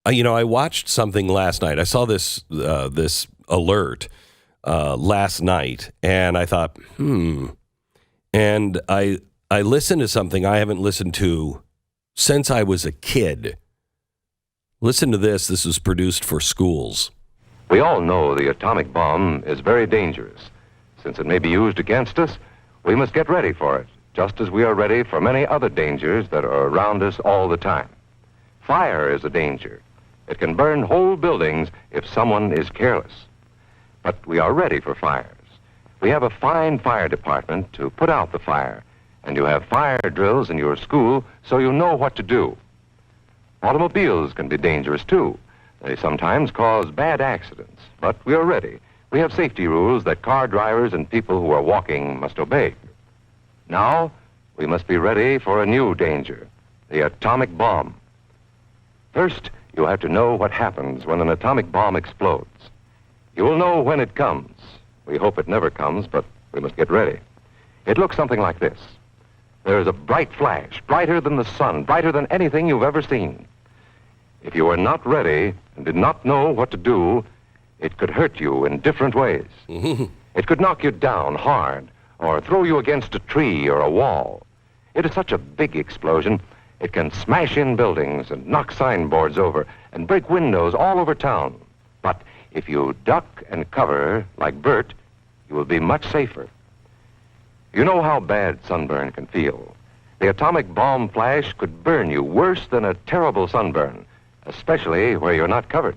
I watched something last night. I saw this alert last night, and I thought, And I listened to something I haven't listened to since I was a kid. Listen to this. This was produced for schools. We all know the atomic bomb is very dangerous. Since it may be used against us, we must get ready for it, just as we are ready for many other dangers that are around us all the time. Fire is a danger. It can burn whole buildings if someone is careless. But we are ready for fires. We have a fine fire department to put out the fire, and you have fire drills in your school so you know what to do. Automobiles can be dangerous too. They sometimes cause bad accidents, but we are ready. We have safety rules that car drivers and people who are walking must obey. Now, we must be ready for a new danger, the atomic bomb. First, you have to know what happens when an atomic bomb explodes. You will know when it comes. We hope it never comes, but we must get ready. It looks something like this. There is a bright flash, brighter than the sun, brighter than anything you've ever seen. If you are not ready and did not know what to do, it could hurt you in different ways. It could knock you down hard or throw you against a tree or a wall. It is such a big explosion, it can smash in buildings and knock signboards over and break windows all over town. But if you duck and cover like Bert, you will be much safer. You know how bad sunburn can feel. The atomic bomb flash could burn you worse than a terrible sunburn, especially where you're not covered.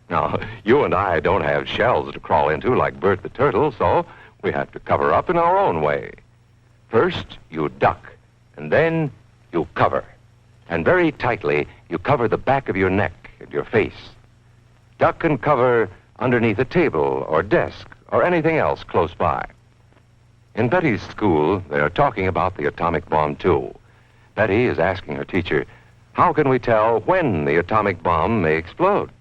Now, you and I don't have shells to crawl into like Bert the turtle, so we have to cover up in our own way. First, you duck, and then you cover. And very tightly, you cover the back of your neck and your face. Duck and cover underneath a table or desk or anything else close by. In Betty's school, they are talking about the atomic bomb, too. Betty is asking her teacher, how can we tell when the atomic bomb may explode?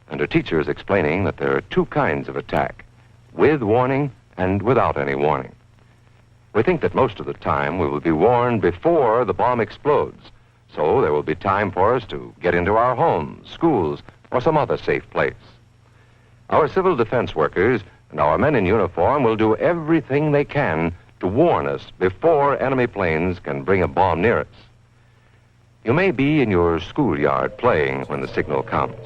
And her teacher is explaining that there are two kinds of attack, with warning and without any warning. We think that most of the time we will be warned before the bomb explodes, so there will be time for us to get into our homes, schools, or some other safe place. Our civil defense workers and our men in uniform will do everything they can to warn us before enemy planes can bring a bomb near us. You may be in your schoolyard playing when the signal comes.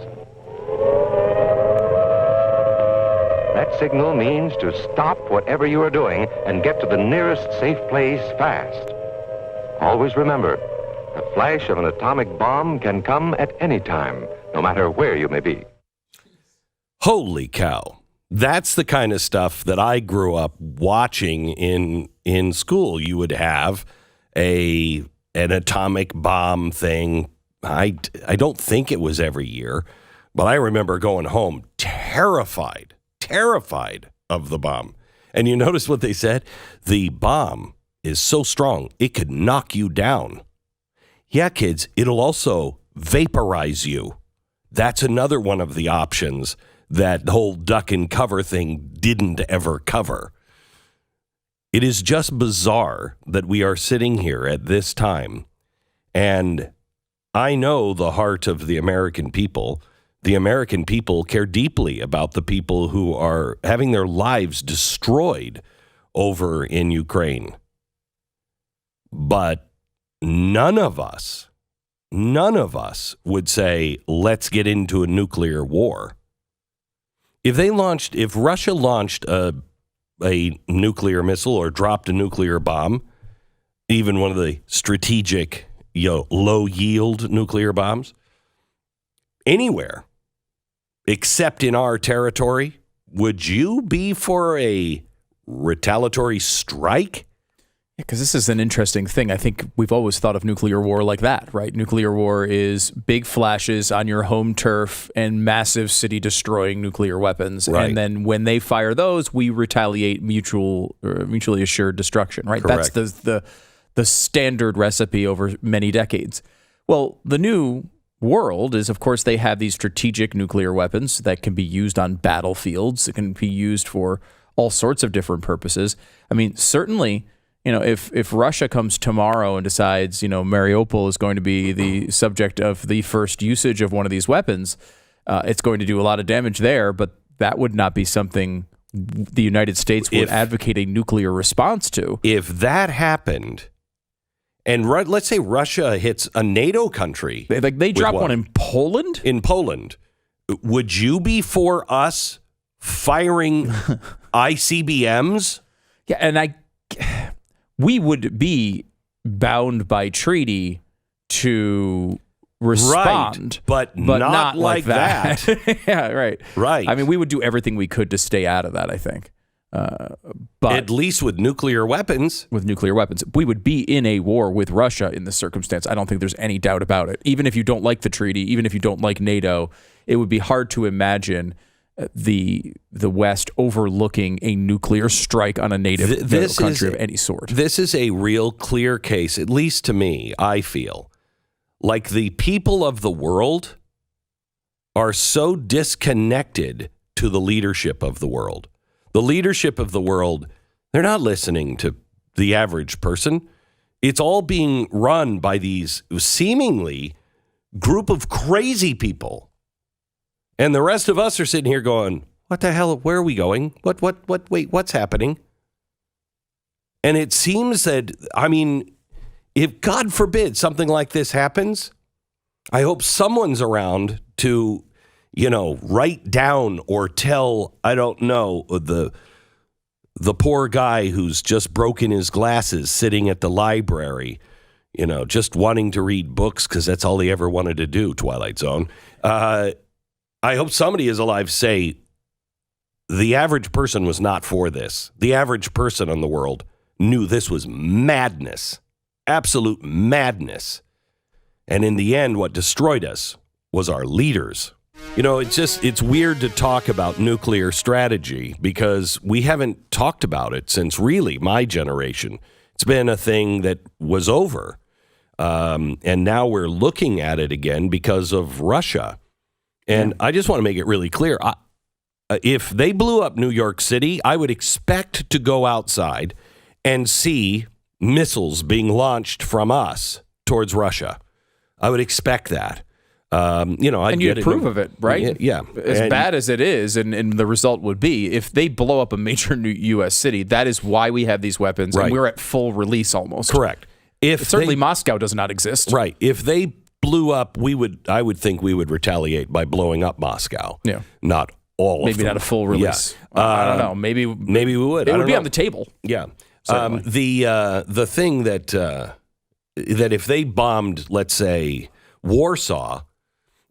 That signal means to stop whatever you are doing and get to the nearest safe place fast. Always remember, the flash of an atomic bomb can come at any time, no matter where you may be. Holy cow. That's the kind of stuff that I grew up watching in school. You would have an atomic bomb thing. I don't think it was every year, but I remember going home terrified of the bomb. And you notice what they said? The bomb is so strong, it could knock you down. Yeah, kids, it'll also vaporize you. That's another one of the options that whole duck and cover thing didn't ever cover. It is just bizarre that we are sitting here at this time, and I know the heart of the American people. The American people care deeply about the people who are having their lives destroyed over in Ukraine. But none of us would say, let's get into a nuclear war. If Russia launched a nuclear missile or dropped a nuclear bomb, even one of the strategic, low-yield nuclear bombs, anywhere except in our territory, would you be for a retaliatory strike? Because this is an interesting thing. I think we've always thought of nuclear war like that, right? Nuclear war is big flashes on your home turf and massive city-destroying nuclear weapons. Right. And then when they fire those, we retaliate mutually assured destruction, right? Correct. That's the standard recipe over many decades. Well, the new world is, of course, they have these strategic nuclear weapons that can be used on battlefields. It can be used for all sorts of different purposes. I mean, certainly if Russia comes tomorrow and decides, Mariupol is going to be the subject of the first usage of one of these weapons, it's going to do a lot of damage there, but that would not be something the United States would advocate a nuclear response to. If that happened, and let's say Russia hits a NATO country. They drop one in Poland? In Poland. Would you be for us firing ICBMs? Yeah, and we would be bound by treaty to respond, right, but not like that. Yeah, right. Right. I mean, we would do everything we could to stay out of that, I think. But at least with nuclear weapons. With nuclear weapons. We would be in a war with Russia in this circumstance. I don't think there's any doubt about it. Even if you don't like the treaty, even if you don't like NATO, it would be hard to imagine the West overlooking a nuclear strike on a NATO country of any sort. This is a real clear case, at least to me, I feel, like the people of the world are so disconnected to the leadership of the world. The leadership of the world, they're not listening to the average person. It's all being run by these seemingly group of crazy people. And the rest of us are sitting here going, what the hell? Where are we going? Wait, what's happening? And it seems that, if God forbid something like this happens, I hope someone's around to, write down or tell, I don't know, the poor guy who's just broken his glasses sitting at the library, just wanting to read books because that's all he ever wanted to do, Twilight Zone. I hope somebody is alive say the average person was not for this. The average person in the world knew this was madness, absolute madness. And in the end, what destroyed us was our leaders. It's weird to talk about nuclear strategy because we haven't talked about it since really my generation. It's been a thing that was over. And now we're looking at it again because of Russia. And I just want to make it really clear. If they blew up New York City, I would expect to go outside and see missiles being launched from us towards Russia. I would expect that. And you'd approve of it, right? Yeah. As bad as it is, and the result would be, if they blow up a major new U.S. city, that is why we have these weapons, and we're at full release almost. Correct. Certainly Moscow does not exist. Right. If they blew up, I would think we would retaliate by blowing up Moscow. Yeah. Not all of them. Maybe not a full release. Yeah. I don't know. Maybe we would. It would be on the table. Yeah. The thing that if they bombed, let's say, Warsaw,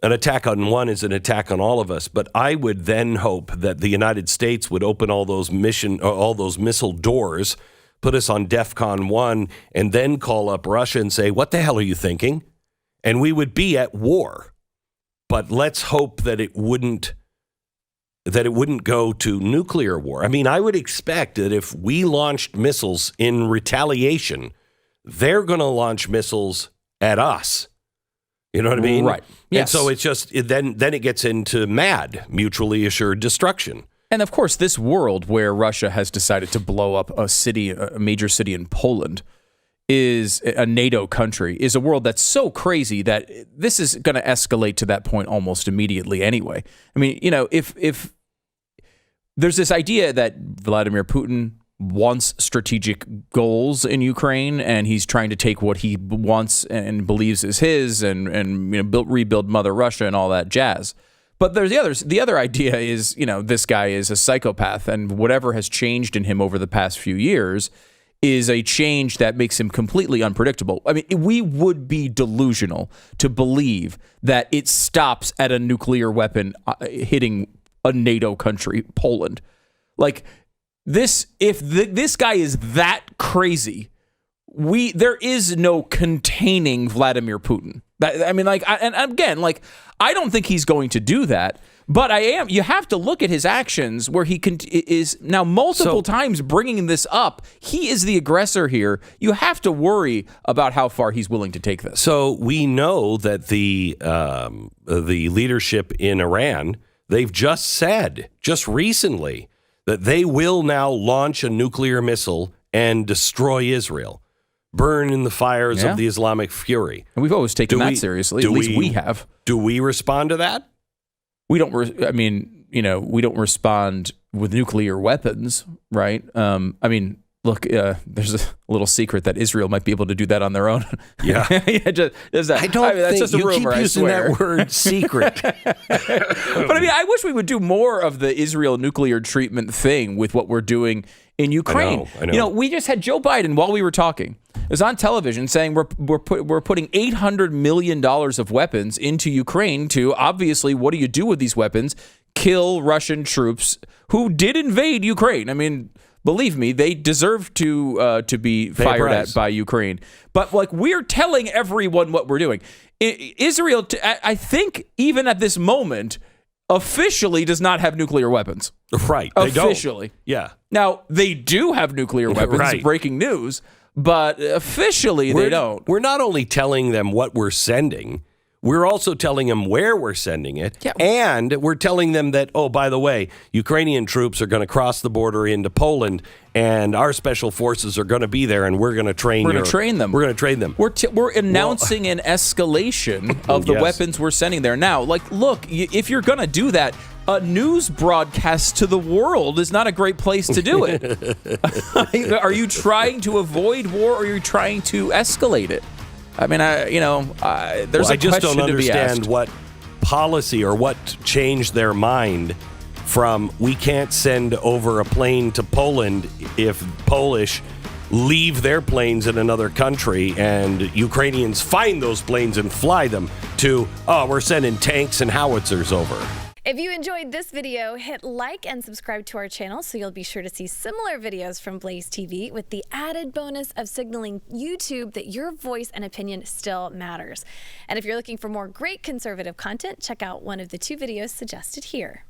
an attack on one is an attack on all of us. But I would then hope that the United States would open all those missile doors, put us on DEFCON 1, and then call up Russia and say, what the hell are you thinking? And we would be at war. But let's hope that it wouldn't go to nuclear war. I would expect that if we launched missiles in retaliation, they're going to launch missiles at us. You know what I mean? Right. Yes. And so it's just, then it gets into mutually assured destruction. And of course, this world where Russia has decided to blow up a major city in Poland, is a NATO country, is a world that's so crazy that this is going to escalate to that point almost immediately anyway. If there's this idea that Vladimir Putin wants strategic goals in Ukraine, and he's trying to take what he wants and believes is his, and rebuild Mother Russia and all that jazz. But there's the other idea is, this guy is a psychopath, and whatever has changed in him over the past few years is a change that makes him completely unpredictable. We would be delusional to believe that it stops at a nuclear weapon hitting a NATO country, Poland. If this guy is that crazy, there is no containing Vladimir Putin. I don't think he's going to do that. But you have to look at his actions where he is now multiple times bringing this up. He is the aggressor here. You have to worry about how far he's willing to take this. So we know that the leadership in Iran, they've just said, just recently, that they will now launch a nuclear missile and destroy Israel, burn in the fires of the Islamic fury. And we've always taken that seriously. At least we have. Do we respond to that? We don't. We don't respond with nuclear weapons, right? Look, there's a little secret that Israel might be able to do that on their own. Yeah. That's just a you rumor, keep using that word secret. But I wish we would do more of the Israel nuclear treatment thing with what we're doing in Ukraine. I know. We just had Joe Biden, while we were talking, is on television saying we're putting $800 million of weapons into Ukraine to, obviously, what do you do with these weapons? Kill Russian troops who did invade Ukraine. Believe me, they deserve to be fired at by Ukraine. But we're telling everyone what we're doing. Israel, I think, even at this moment, officially does not have nuclear weapons. Right. Officially. They don't. Yeah. Now, they do have nuclear weapons. Right. Breaking news. But officially, they don't. We're not only telling them what we're sending, we're also telling them where we're sending it. Yeah. And we're telling them that, oh, by the way, Ukrainian troops are going to cross the border into Poland, and our special forces are going to be there, and we're going to train them. We're going to train them. We're announcing an escalation of the weapons we're sending there. Now, look, if you're going to do that, a news broadcast to the world is not a great place to do it. Are you trying to avoid war, or are you trying to escalate it? There's I just don't understand asked. what policy or what changed their mind from we can't send over a plane to Poland if Polish leave their planes in another country and Ukrainians find those planes and fly them to, we're sending tanks and howitzers over. If you enjoyed this video, hit like and subscribe to our channel so you'll be sure to see similar videos from BlazeTV with the added bonus of signaling YouTube that your voice and opinion still matters. And if you're looking for more great conservative content, check out one of the 2 videos suggested here.